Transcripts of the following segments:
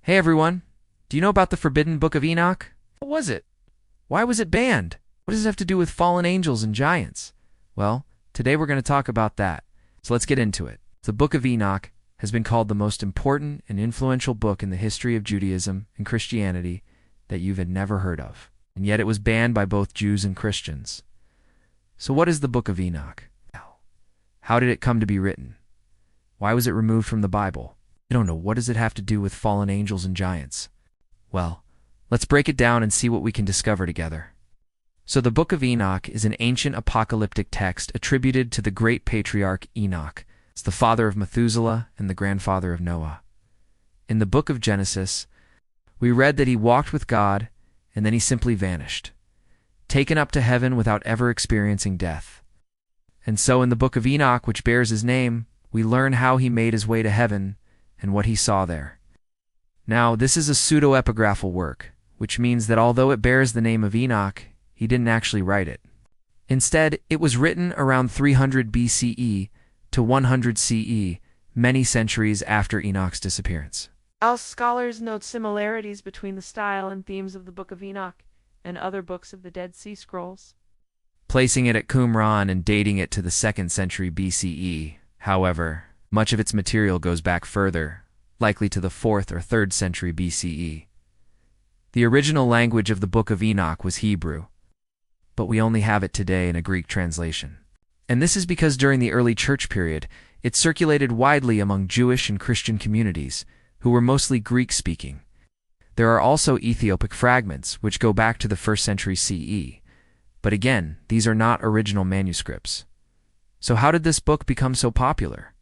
Hey everyone, do you know about the forbidden book of Enoch? What was it? Why was it banned? What does it have to do with fallen angels and giants? Well, today we're going to talk about that. So let's get into it. The book of Enoch has been called the most important and influential book in the history of Judaism and Christianity that you've never heard of. And yet it was banned by both Jews and Christians. So what is the book of Enoch? How did it come to be written? Why was it removed from the Bible? I don't know. What does it have to do with fallen angels and giants? Well, let's break it down and see what we can discover together. So the book of Enoch is an ancient apocalyptic text attributed to the great patriarch Enoch. It's the father of Methuselah and the grandfather of Noah. In the book of Genesis, we read that he walked with God and then he simply vanished, taken up to heaven without ever experiencing death. And so in the book of Enoch, which bears his name, we learn how he made his way to heaven and what he saw there. Now, this is a pseudo-epigraphal work, which means that although it bears the name of Enoch, he didn't actually write it. Instead, it was written around 300 BCE to 100 CE, many centuries after Enoch's disappearance. Our scholars note similarities between the style and themes of the Book of Enoch and other books of the Dead Sea Scrolls, Placing it at Qumran and dating it to the 2nd century BCE. However, much of its material goes back further, likely to the 4th or 3rd century BCE. The original language of the Book of Enoch was Hebrew, but we only have it today in a Greek translation. And this is because during the early church period, it circulated widely among Jewish and Christian communities, who were mostly Greek-speaking. There are also Ethiopic fragments, which go back to the 1st century CE. But again, these are not original manuscripts. So how did this book become so popular?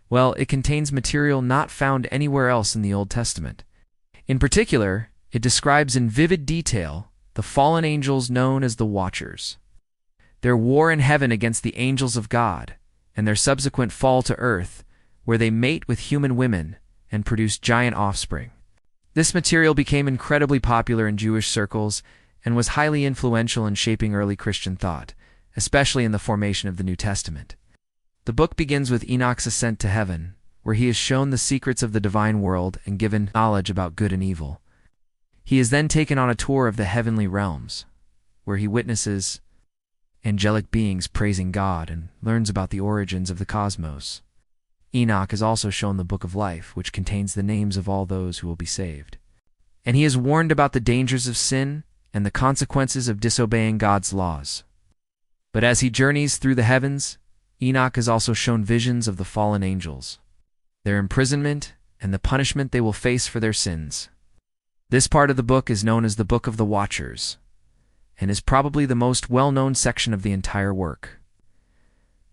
Well, it contains material not found anywhere else in the Old Testament. In particular, it describes in vivid detail the fallen angels known as the Watchers, their war in heaven against the angels of God, and their subsequent fall to earth, where they mate with human women and produce giant offspring. This material became incredibly popular in Jewish circles and was highly influential in shaping early Christian thought, especially in the formation of the New Testament. The book begins with Enoch's ascent to heaven, where he is shown the secrets of the divine world and given knowledge about good and evil. He is then taken on a tour of the heavenly realms, where he witnesses angelic beings praising God and learns about the origins of the cosmos. Enoch is also shown the Book of Life, which contains the names of all those who will be saved. And he is warned about the dangers of sin and the consequences of disobeying God's laws. But as he journeys through the heavens, Enoch is also shown visions of the fallen angels, their imprisonment, and the punishment they will face for their sins. This part of the book is known as the Book of the Watchers, and is probably the most well-known section of the entire work.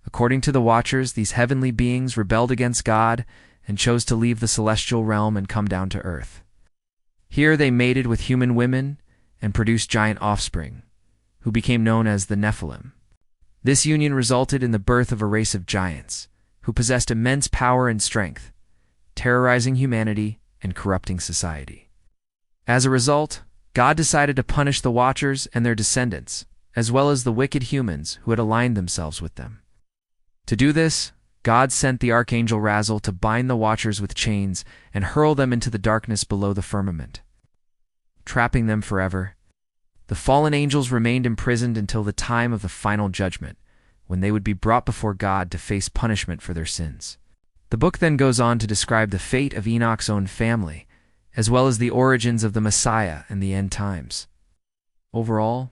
According to the Watchers, these heavenly beings rebelled against God and chose to leave the celestial realm and come down to earth. Here they mated with human women and produced giant offspring, who became known as the Nephilim. This union resulted in the birth of a race of giants, who possessed immense power and strength, terrorizing humanity and corrupting society. As a result, God decided to punish the Watchers and their descendants, as well as the wicked humans who had aligned themselves with them. To do this, God sent the archangel Raziel to bind the Watchers with chains and hurl them into the darkness below the firmament, trapping them forever. The fallen angels remained imprisoned until the time of the final judgment, when they would be brought before God to face punishment for their sins. The book then goes on to describe the fate of Enoch's own family, as well as the origins of the Messiah and the end times. Overall,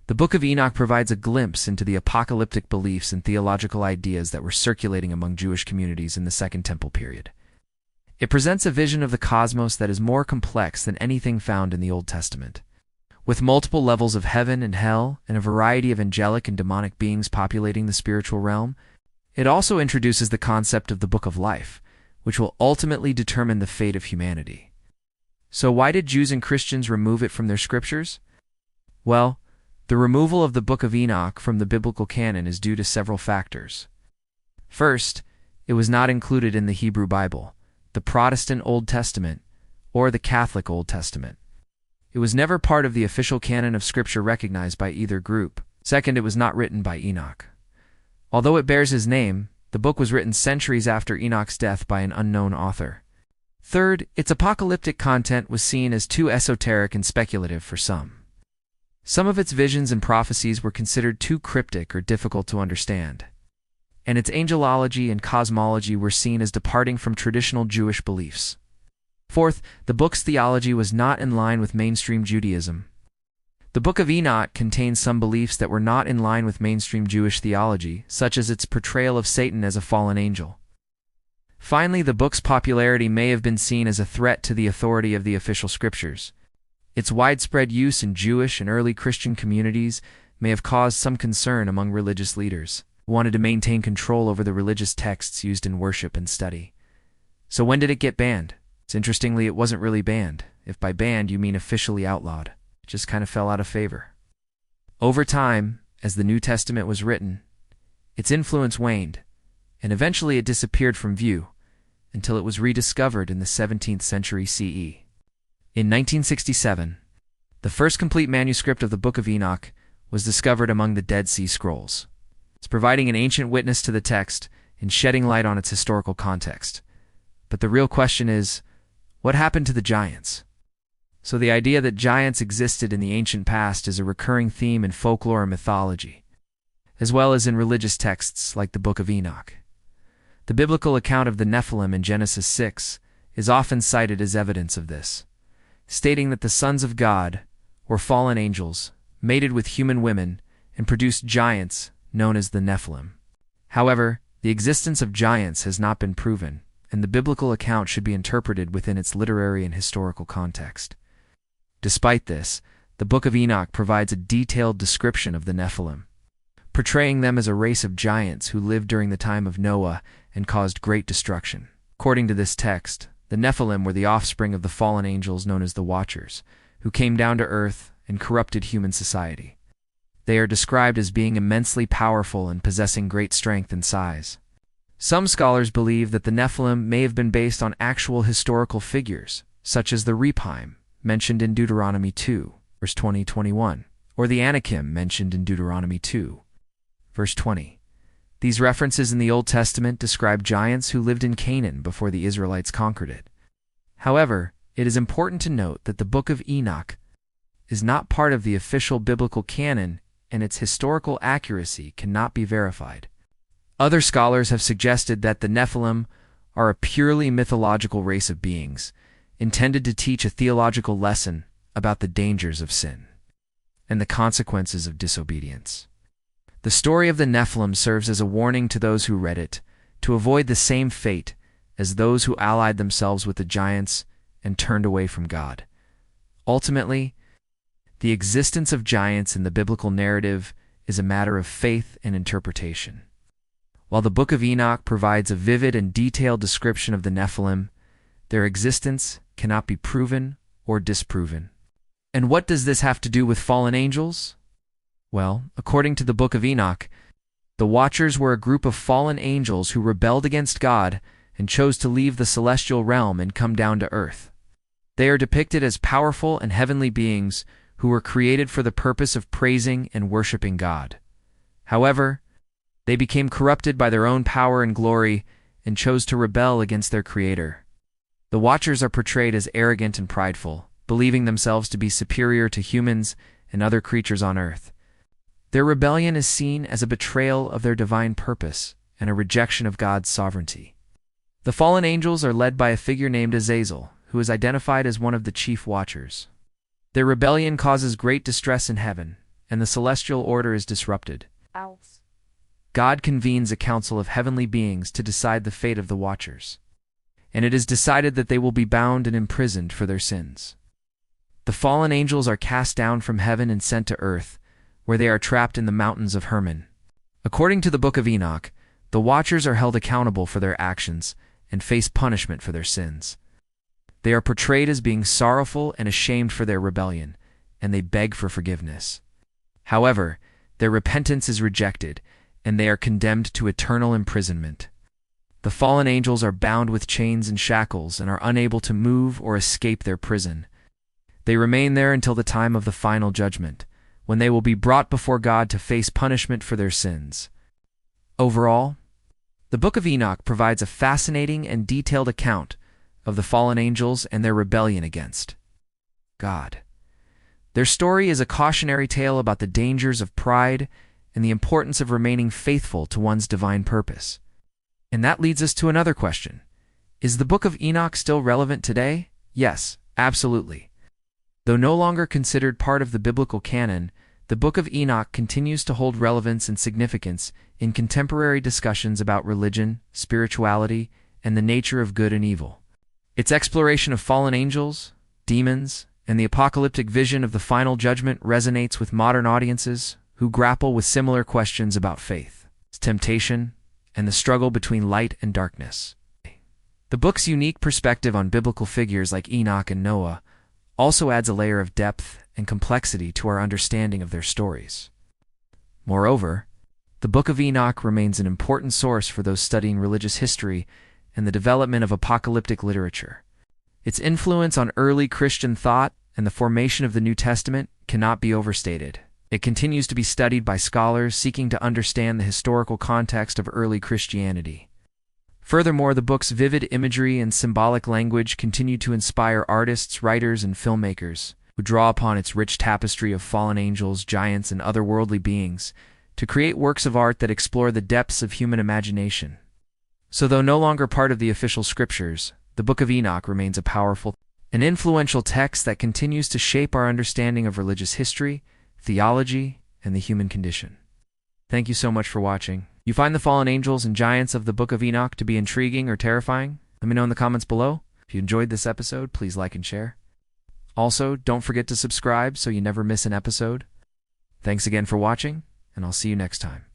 the Book of Enoch provides a glimpse into the apocalyptic beliefs and theological ideas that were circulating among Jewish communities in the Second Temple period. It presents a vision of the cosmos that is more complex than anything found in the Old Testament. With multiple levels of heaven and hell and a variety of angelic and demonic beings populating the spiritual realm, it also introduces the concept of the Book of Life, which will ultimately determine the fate of humanity. So why did Jews and Christians remove it from their scriptures? Well, the removal of the Book of Enoch from the biblical canon is due to several factors. First, it was not included in the Hebrew Bible, the Protestant Old Testament, or the Catholic Old Testament. It was never part of the official canon of Scripture recognized by either group. Second, it was not written by Enoch. Although it bears his name, the book was written centuries after Enoch's death by an unknown author. Third, its apocalyptic content was seen as too esoteric and speculative for some. Some of its visions and prophecies were considered too cryptic or difficult to understand, and its angelology and cosmology were seen as departing from traditional Jewish beliefs. Fourth, the book's theology was not in line with mainstream Judaism. The Book of Enoch contains some beliefs that were not in line with mainstream Jewish theology, such as its portrayal of Satan as a fallen angel. Finally, the book's popularity may have been seen as a threat to the authority of the official scriptures. Its widespread use in Jewish and early Christian communities may have caused some concern among religious leaders, who wanted to maintain control over the religious texts used in worship and study. So when did it get banned? Interestingly, it wasn't really banned. If by banned you mean officially outlawed. It just kind of fell out of favor. Over time, as the New Testament was written, its influence waned, and eventually it disappeared from view until it was rediscovered in the 17th century CE. In 1967, the first complete manuscript of the Book of Enoch was discovered among the Dead Sea Scrolls. It's providing an ancient witness to the text and shedding light on its historical context. But the real question is, what happened to the giants? So the idea that giants existed in the ancient past is a recurring theme in folklore and mythology, as well as in religious texts like the Book of Enoch. The biblical account of the Nephilim in Genesis 6 is often cited as evidence of this, stating that the sons of God, or fallen angels, mated with human women and produced giants known as the Nephilim. However, the existence of giants has not been proven, and the biblical account should be interpreted within its literary and historical context. Despite this, the Book of Enoch provides a detailed description of the Nephilim, portraying them as a race of giants who lived during the time of Noah and caused great destruction. According to this text, the Nephilim were the offspring of the fallen angels known as the Watchers, who came down to earth and corrupted human society. They are described as being immensely powerful and possessing great strength and size. Some scholars believe that the Nephilim may have been based on actual historical figures, such as the Rephaim, mentioned in Deuteronomy 2, verse 20-21, or the Anakim mentioned in Deuteronomy 2, verse 20. These references in the Old Testament describe giants who lived in Canaan before the Israelites conquered it. However, it is important to note that the Book of Enoch is not part of the official biblical canon, and its historical accuracy cannot be verified. Other scholars have suggested that the Nephilim are a purely mythological race of beings, intended to teach a theological lesson about the dangers of sin and the consequences of disobedience. The story of the Nephilim serves as a warning to those who read it to avoid the same fate as those who allied themselves with the giants and turned away from God. Ultimately, the existence of giants in the biblical narrative is a matter of faith and interpretation. While the Book of Enoch provides a vivid and detailed description of the Nephilim, their existence cannot be proven or disproven. And what does this have to do with fallen angels? Well, according to the Book of Enoch, the Watchers were a group of fallen angels who rebelled against God and chose to leave the celestial realm and come down to earth. They are depicted as powerful and heavenly beings who were created for the purpose of praising and worshiping God. However, they became corrupted by their own power and glory and chose to rebel against their Creator. The Watchers are portrayed as arrogant and prideful, believing themselves to be superior to humans and other creatures on earth. Their rebellion is seen as a betrayal of their divine purpose and a rejection of God's sovereignty. The fallen angels are led by a figure named Azazel, who is identified as one of the chief Watchers. Their rebellion causes great distress in heaven, and the celestial order is disrupted. Owls. God convenes a council of heavenly beings to decide the fate of the Watchers, and it is decided that they will be bound and imprisoned for their sins. The fallen angels are cast down from heaven and sent to earth, where they are trapped in the mountains of Hermon. According to the Book of Enoch, the Watchers are held accountable for their actions and face punishment for their sins. They are portrayed as being sorrowful and ashamed for their rebellion, and they beg for forgiveness. However, their repentance is rejected, and they are condemned to eternal imprisonment. The fallen angels are bound with chains and shackles and are unable to move or escape their prison. They remain there until the time of the final judgment, when they will be brought before God to face punishment for their sins. Overall, the Book of Enoch provides a fascinating and detailed account of the fallen angels and their rebellion against God. Their story is a cautionary tale about the dangers of pride and the importance of remaining faithful to one's divine purpose. And that leads us to another question. Is the Book of Enoch still relevant today? Yes, absolutely. Though no longer considered part of the biblical canon, the Book of Enoch continues to hold relevance and significance in contemporary discussions about religion, spirituality, and the nature of good and evil. Its exploration of fallen angels, demons, and the apocalyptic vision of the final judgment resonates with modern audiences who grapple with similar questions about faith, temptation, and the struggle between light and darkness. The book's unique perspective on biblical figures like Enoch and Noah also adds a layer of depth and complexity to our understanding of their stories. Moreover, the Book of Enoch remains an important source for those studying religious history and the development of apocalyptic literature. Its influence on early Christian thought and the formation of the New Testament cannot be overstated. It continues to be studied by scholars seeking to understand the historical context of early Christianity. Furthermore, the book's vivid imagery and symbolic language continue to inspire artists, writers, and filmmakers who draw upon its rich tapestry of fallen angels, giants, and otherworldly beings to create works of art that explore the depths of human imagination. So though no longer part of the official scriptures, the Book of Enoch remains a powerful and influential text that continues to shape our understanding of religious history, theology, and the human condition. Thank you so much for watching. You find the fallen angels and giants of the Book of Enoch to be intriguing or terrifying? Let me know in the comments below. If you enjoyed this episode, please like and share. Also, don't forget to subscribe so you never miss an episode. Thanks again for watching, and I'll see you next time.